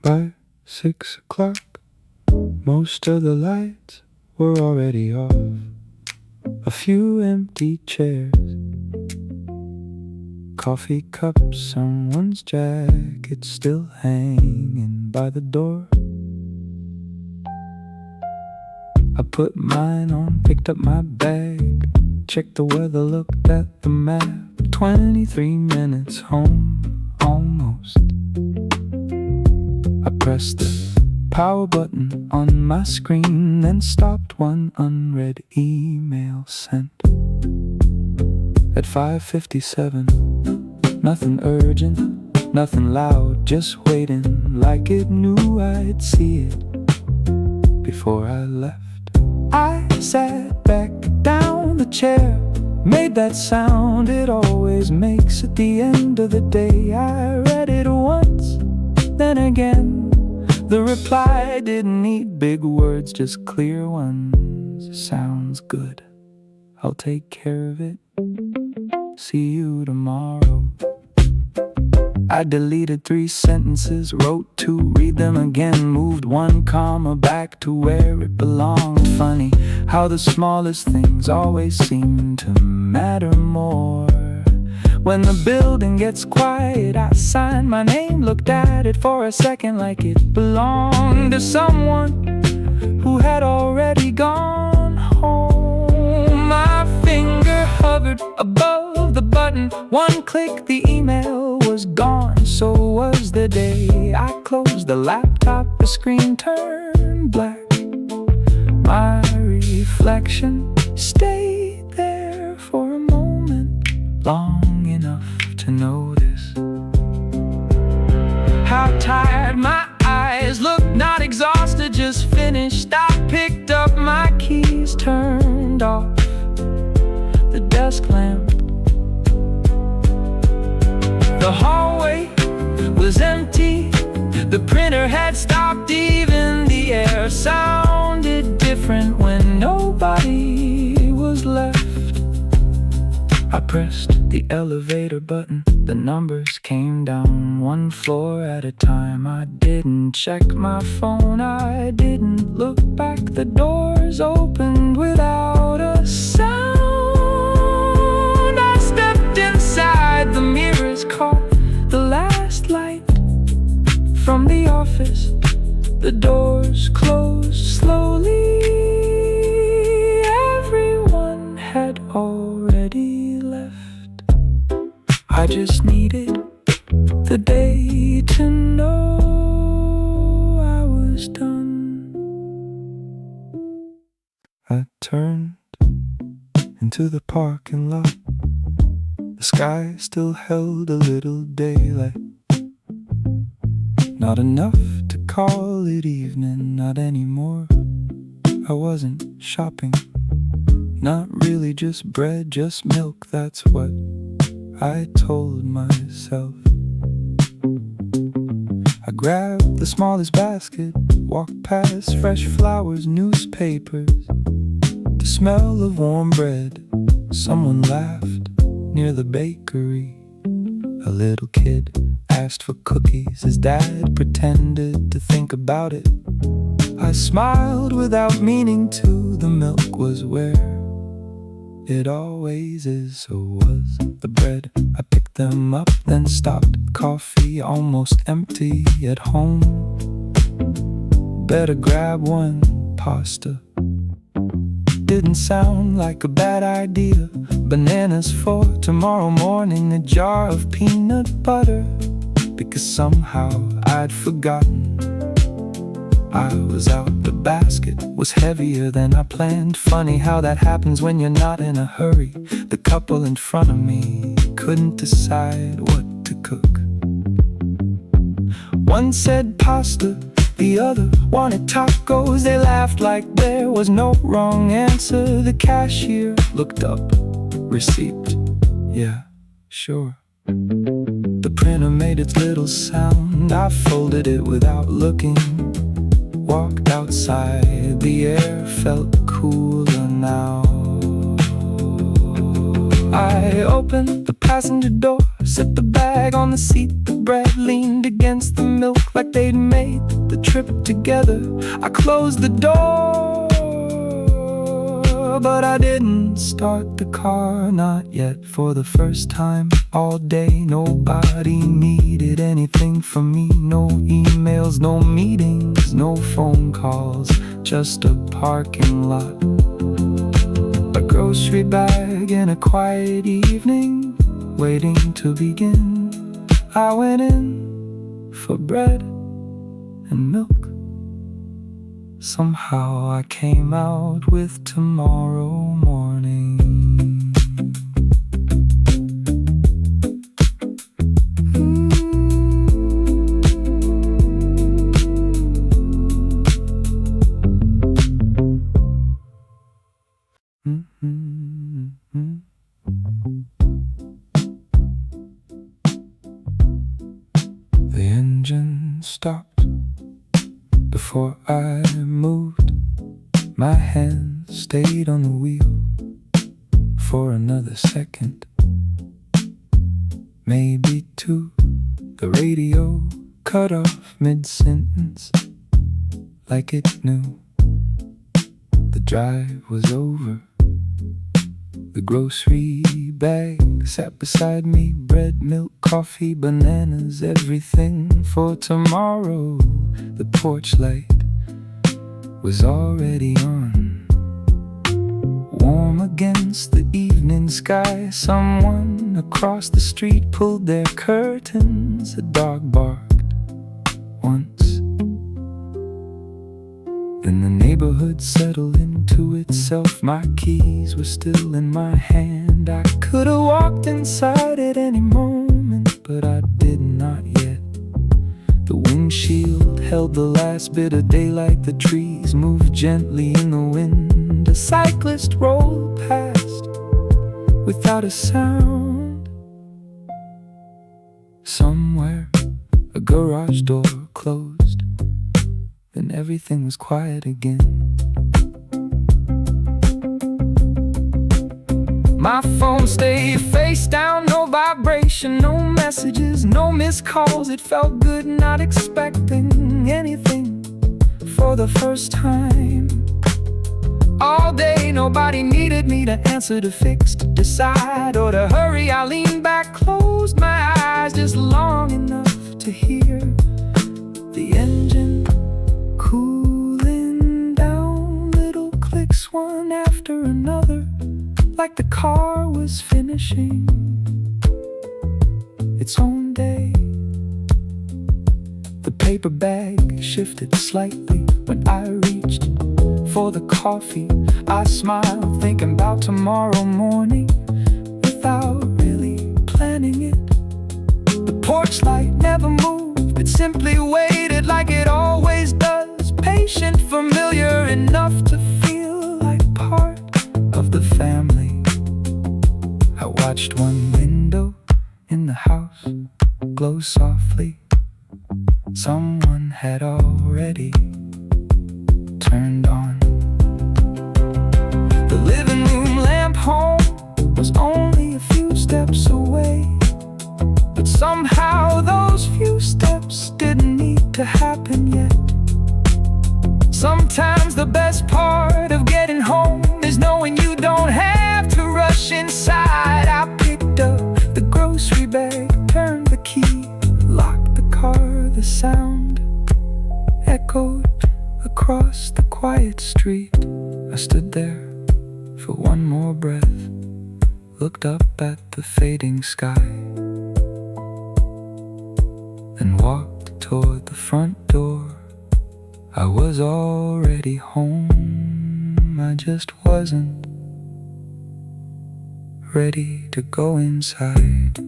By 6 o'clock, most of the lights were already off. A few empty chairs, coffee cups, someone's jacket still hanging by the door. I put mine on, picked up my bag, checked the weather, looked at the map. 23 minutes home, almost. I pressed the power button on my screen, then stopped one unread email sent. At 5:57, nothing urgent, nothing loud, just waiting like it knew I'd see it before I left. I sat back down the chair, made that sound it always makes at the end of the day. I read it once, then again. The reply didn't need big words, just clear ones. Sounds good, I'll take care of it. See you tomorrow. I deleted 3 sentences, wrote 2, read them again, moved 1 comma back to where it belonged. Funny how the smallest things always seem to matter more. When the building gets quiet, I signed my name, looked at it for a second like it belonged to someone who had already gone home. My finger hovered above the button, 1 click, the email was gone. So was the day. I closed the laptop, the screen turned black. My reflection stayed there for a moment, long enough to notice how tired my eyes looked. Not exhausted, just finished. I picked up my keys, turned off the desk lamp. The hallway was empty, the printer had stopped, even the air sounded different when nobody was left. I pressed the elevator button, the numbers came down 1 floor at a time. I didn't check my phone, I didn't look back. The doors opened without a sound. I stepped inside, the mirrors caught the last light from the office. The doors closed slowly, everyone had already left. I just needed the day to know I was done. I turned into the parking lot. The sky still held a little daylight. Not enough to call it evening, not anymore. I wasn't shopping, not really, just bread, just milk, that's what I told myself. I grabbed the smallest basket, walked past fresh flowers, newspapers, the smell of warm bread. Someone laughed near the bakery. A little kid asked for cookies. His dad pretended to think about it. I smiled without meaning to. The milk was where it always is, so was the bread. I picked them up, then stopped. Coffee almost empty at home. Better grab 1 pasta. Didn't sound like a bad idea. Bananas for tomorrow morning, a jar of peanut butter, because somehow I'd forgotten I was out. The basket was heavier than I planned. Funny how that happens when you're not in a hurry. The couple in front of me couldn't decide what to cook. One said pasta, the other wanted tacos. They laughed like there was no wrong answer. The cashier looked up, receipt, yeah, sure. The printer made its little sound. I folded it without looking, walked outside. The air felt cooler now. I opened the passenger door, set the bag on the seat. The bread leaned against against the milk like they'd made the trip together. I closed the door, but I didn't start the car, not yet. For the first time all day, nobody needed anything from me. No emails, no meetings, no phone calls, just a parking lot, a grocery bag, and a quiet evening waiting to begin. I went in for bread and milk. Somehow I came out with tomorrow morning. The engine stopped before I moved. My hand stayed on the wheel for another second, maybe two. The radio cut off mid-sentence like it knew the drive was over. The grocery bag sat beside me, bread, milk, coffee, bananas, everything for tomorrow. The porch light was already on, warm against the evening sky. Someone across the street pulled their curtains. A dog barked once, then the neighborhood settled into itself. My keys were still in my hand. I could have walked inside at any moment, but I did not yet. The windshield held the last bit of daylight. The trees moved gently in the wind. A cyclist rolled past without a sound. Somewhere a garage door closed, then everything was quiet again. My phone stayed face down, no vibration, no messages, no missed calls. It felt good not expecting anything for the first time. All day nobody needed me to answer, to fix, to decide, or to hurry. I leaned back, closed my eyes just long enough to hear the engine cooling down. Little clicks one after another, like the car was finishing its own day. The paper bag shifted slightly when I reached for the coffee. I smiled, thinking about tomorrow morning without really planning it. The porch light never moved, it simply waited like it always does. Patient, familiar enough to feel like part of the family. I watched one window in the house glow softly. Someone had already turned on. The living room lamp home was only a few steps away, but somehow those few steps didn't need to happen yet. Sometimes the best part of getting home is knowing you don't have to rush inside. I picked up the grocery bag, turned the key, locked the car. The sound echoed across the quiet street. I stood there for one more breath, looked up at the fading sky, then walked toward the front door. I was already home, I just wasn't ready to go inside.